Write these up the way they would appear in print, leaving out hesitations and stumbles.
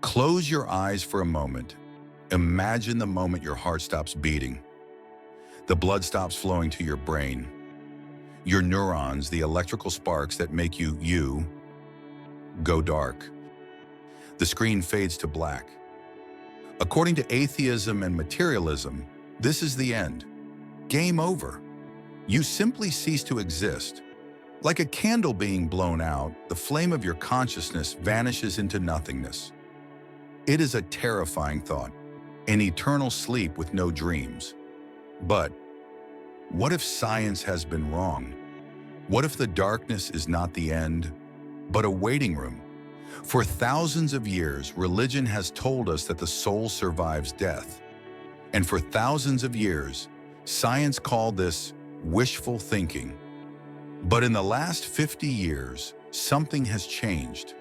Close your eyes for a moment. Imagine the moment your heart stops beating. The blood stops flowing to your brain. Your neurons, the electrical sparks that make you, go dark. The screen fades to black. According to atheism and materialism, this is the end. Game over. You simply cease to exist. Like a candle being blown out, the flame of your consciousness vanishes into nothingness. It is a terrifying thought, an eternal sleep with no dreams. But what if science has been wrong? What if the darkness is not the end, but a waiting room? For thousands of years, religion has told us that the soul survives death. And for thousands of years, science called this wishful thinking. But in the last 50 years, something has changed.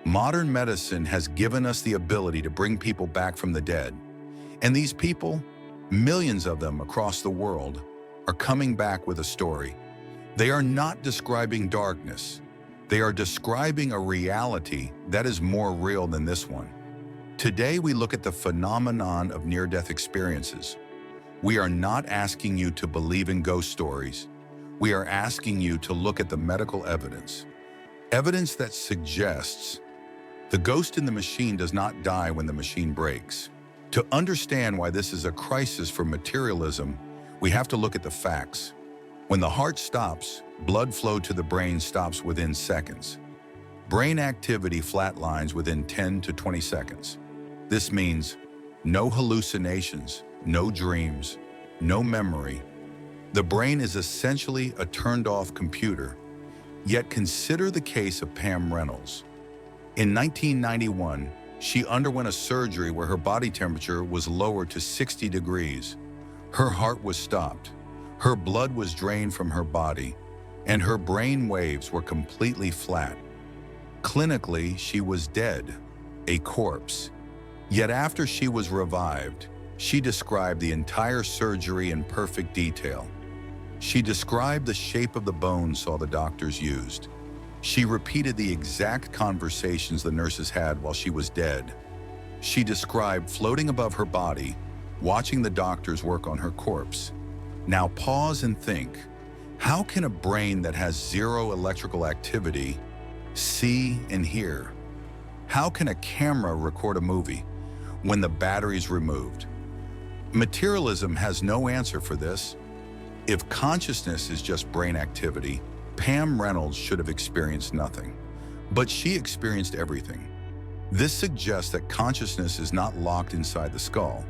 Modern medicine has given us the ability to bring people back from the dead. And these people, millions of them across the world, are coming back with a story. They are not describing darkness. They are describing a reality that is more real than this one. Today, we look at the phenomenon of near-death experiences. We are not asking you to believe in ghost stories. We are asking you to look at the medical evidence. Evidence that suggests the ghost in the machine does not die when the machine breaks. To understand why this is a crisis for materialism, we have to look at the facts. When the heart stops, blood flow to the brain stops within seconds. Brain activity flatlines within 10 to 20 seconds. This means no hallucinations, no dreams, no memory. The brain is essentially a turned-off computer. Yet consider the case of Pam Reynolds. In 1991, she underwent a surgery where her body temperature was lowered to 60 degrees. Her heart was stopped. Her blood was drained from her body, and her brain waves were completely flat. Clinically, she was dead, a corpse. Yet after she was revived, she described the entire surgery in perfect detail. She described the shape of the bones all the doctors used. She repeated the exact conversations the nurses had while she was dead. She described floating above her body, watching the doctors work on her corpse. Now pause and think, how can a brain that has zero electrical activity see and hear? How can a camera record a movie when the battery's removed? Materialism has no answer for this. If consciousness is just brain activity, Pam Reynolds should have experienced nothing. But she experienced everything. This suggests that consciousness is not locked inside the skull.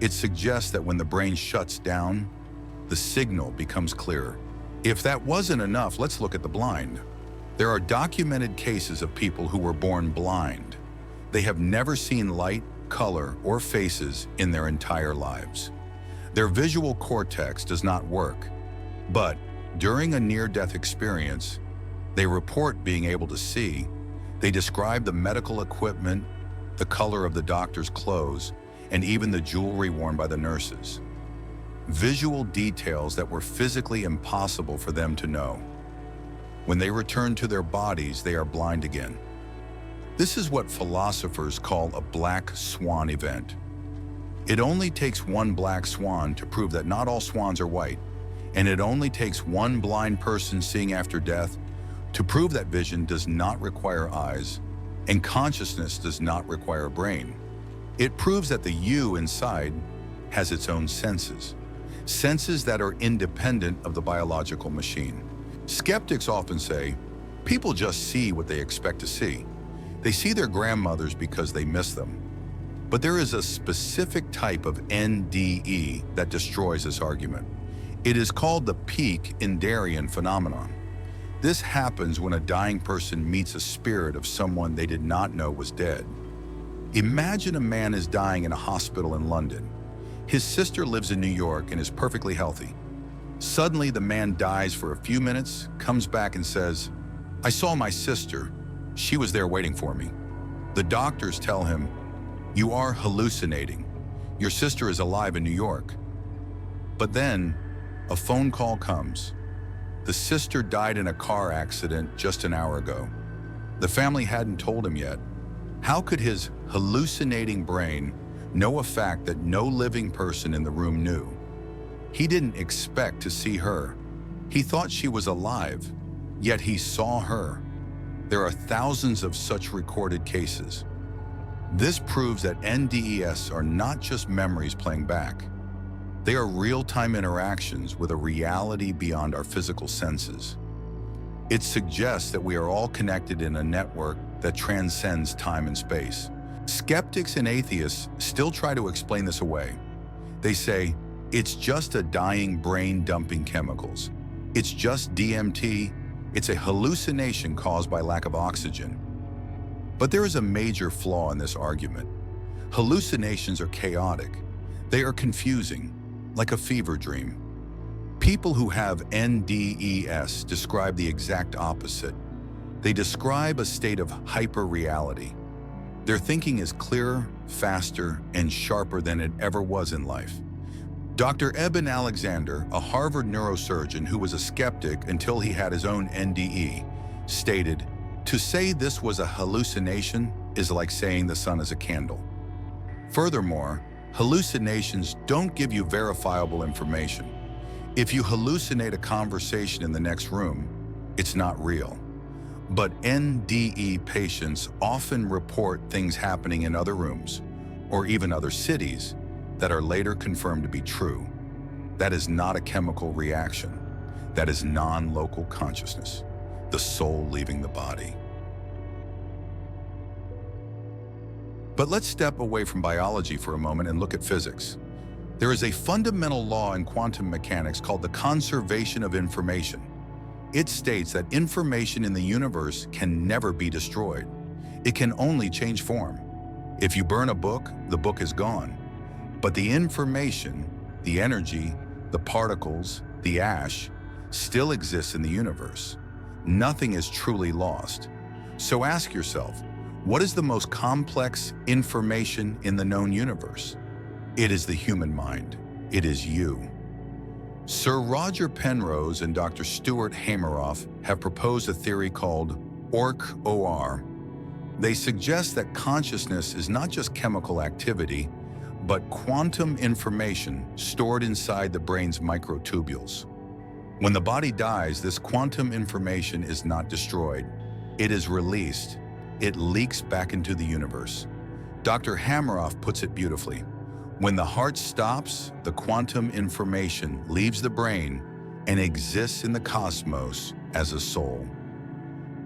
It suggests that when the brain shuts down, the signal becomes clearer. If that wasn't enough, let's look at the blind. There are documented cases of people who were born blind. They have never seen light, color, or faces in their entire lives. Their visual cortex does not work, but during a near-death experience, they report being able to see. They describe the medical equipment, the color of the doctor's clothes, and even the jewelry worn by the nurses. Visual details that were physically impossible for them to know. When they return to their bodies, they are blind again. This is what philosophers call a black swan event. It only takes one black swan to prove that not all swans are white, and it only takes one blind person seeing after death to prove that vision does not require eyes and consciousness does not require a brain. It proves that the you inside has its own senses, senses that are independent of the biological machine. Skeptics often say, people just see what they expect to see. They see their grandmothers because they miss them. But there is a specific type of NDE that destroys this argument. It is called the peak in Darien phenomenon. This happens when a dying person meets a spirit of someone they did not know was dead. Imagine a man is dying in a hospital in London. His sister lives in New York and is perfectly healthy. Suddenly, the man dies for a few minutes, comes back and says, "I saw my sister. She was there waiting for me." The doctors tell him, "You are hallucinating. Your sister is alive in New York." But then, a phone call comes. The sister died in a car accident just an hour ago. The family hadn't told him yet. How could his hallucinating brain know a fact that no living person in the room knew? He didn't expect to see her. He thought she was alive, yet he saw her. There are thousands of such recorded cases. This proves that NDEs are not just memories playing back. They are real-time interactions with a reality beyond our physical senses. It suggests that we are all connected in a network that transcends time and space. Skeptics and atheists still try to explain this away. They say, it's just a dying brain dumping chemicals. It's just DMT. It's a hallucination caused by lack of oxygen. But there is a major flaw in this argument. Hallucinations are chaotic. They are confusing, like a fever dream. People who have NDEs describe the exact opposite. They describe a state of hyper-reality. Their thinking is clearer, faster, and sharper than it ever was in life. Dr. Eben Alexander, a Harvard neurosurgeon who was a skeptic until he had his own NDE, stated, "To say this was a hallucination is like saying the sun is a candle." Furthermore, hallucinations don't give you verifiable information. If you hallucinate a conversation in the next room, it's not real. But NDE patients often report things happening in other rooms, or even other cities, that are later confirmed to be true. That is not a chemical reaction. That is non-local consciousness, the soul leaving the body. But let's step away from biology for a moment and look at physics. There is a fundamental law in quantum mechanics called the conservation of information. It states that information in the universe can never be destroyed. It can only change form. If you burn a book, the book is gone. But the information, the energy, the particles, the ash, still exists in the universe. Nothing is truly lost. So ask yourself, what is the most complex information in the known universe? It is the human mind. It is you. Sir Roger Penrose and Dr. Stuart Hameroff have proposed a theory called ORC-OR. They suggest that consciousness is not just chemical activity, but quantum information stored inside the brain's microtubules. When the body dies, this quantum information is not destroyed. It is released. It leaks back into the universe. Dr. Hameroff puts it beautifully. When the heart stops, the quantum information leaves the brain and exists in the cosmos as a soul.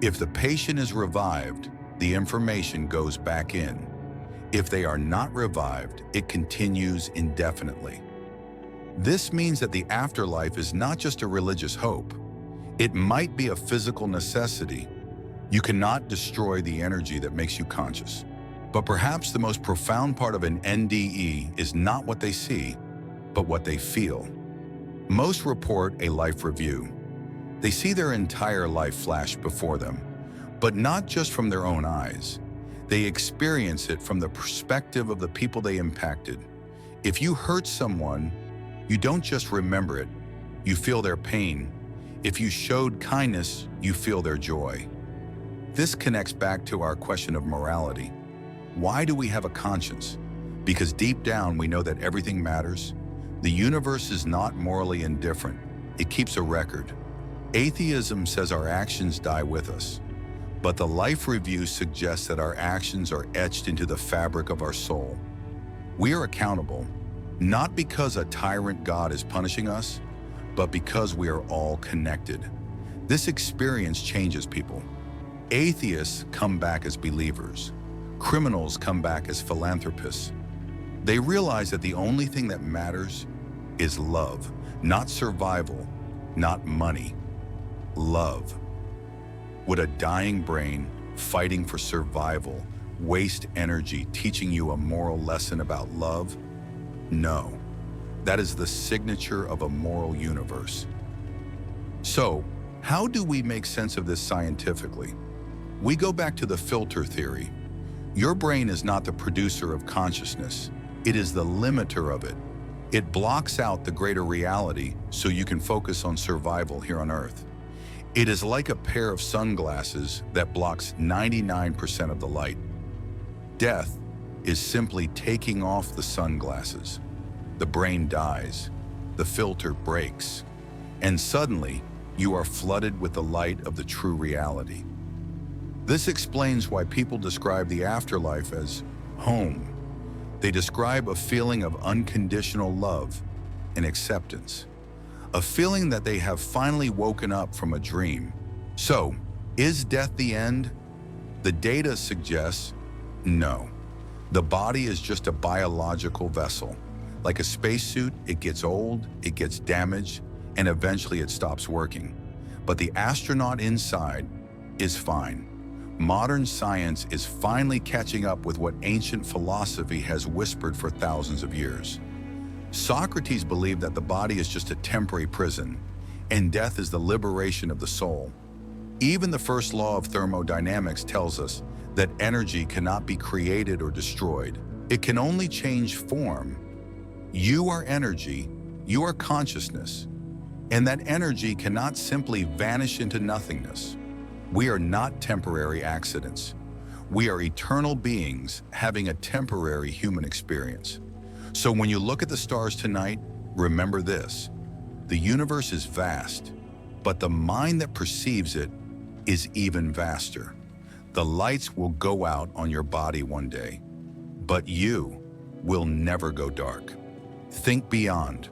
If the patient is revived, the information goes back in. If they are not revived, it continues indefinitely. This means that the afterlife is not just a religious hope. It might be a physical necessity. You cannot destroy the energy that makes you conscious. But perhaps the most profound part of an NDE is not what they see, but what they feel. Most report a life review. They see their entire life flash before them, but not just from their own eyes. They experience it from the perspective of the people they impacted. If you hurt someone, you don't just remember it, you feel their pain. If you showed kindness, you feel their joy. This connects back to our question of morality. Why do we have a conscience? Because deep down we know that everything matters. The universe is not morally indifferent. It keeps a record. Atheism says our actions die with us. But the life review suggests that our actions are etched into the fabric of our soul. We are accountable, not because a tyrant God is punishing us, but because we are all connected. This experience changes people. Atheists come back as believers. Criminals come back as philanthropists. They realize that the only thing that matters is love, not survival, not money. Love. Would a dying brain fighting for survival waste energy teaching you a moral lesson about love? No. That is the signature of a moral universe. So, how do we make sense of this scientifically? We go back to the filter theory. Your brain is not the producer of consciousness. It is the limiter of it. It blocks out the greater reality so you can focus on survival here on Earth. It is like a pair of sunglasses that blocks 99% of the light. Death is simply taking off the sunglasses. The brain dies, the filter breaks, and suddenly you are flooded with the light of the true reality. This explains why people describe the afterlife as home. They describe a feeling of unconditional love and acceptance, a feeling that they have finally woken up from a dream. So, is death the end? The data suggests no. The body is just a biological vessel. Like a spacesuit, it gets old, it gets damaged, and eventually it stops working. But the astronaut inside is fine. Modern science is finally catching up with what ancient philosophy has whispered for thousands of years. Socrates believed that the body is just a temporary prison, and death is the liberation of the soul. Even the first law of thermodynamics tells us that energy cannot be created or destroyed. It can only change form. You are energy, you are consciousness, and that energy cannot simply vanish into nothingness. We are not temporary accidents. We are eternal beings having a temporary human experience. So when you look at the stars tonight, remember this: the universe is vast, but the mind that perceives it is even vaster. The lights will go out on your body one day, but you will never go dark. Think beyond.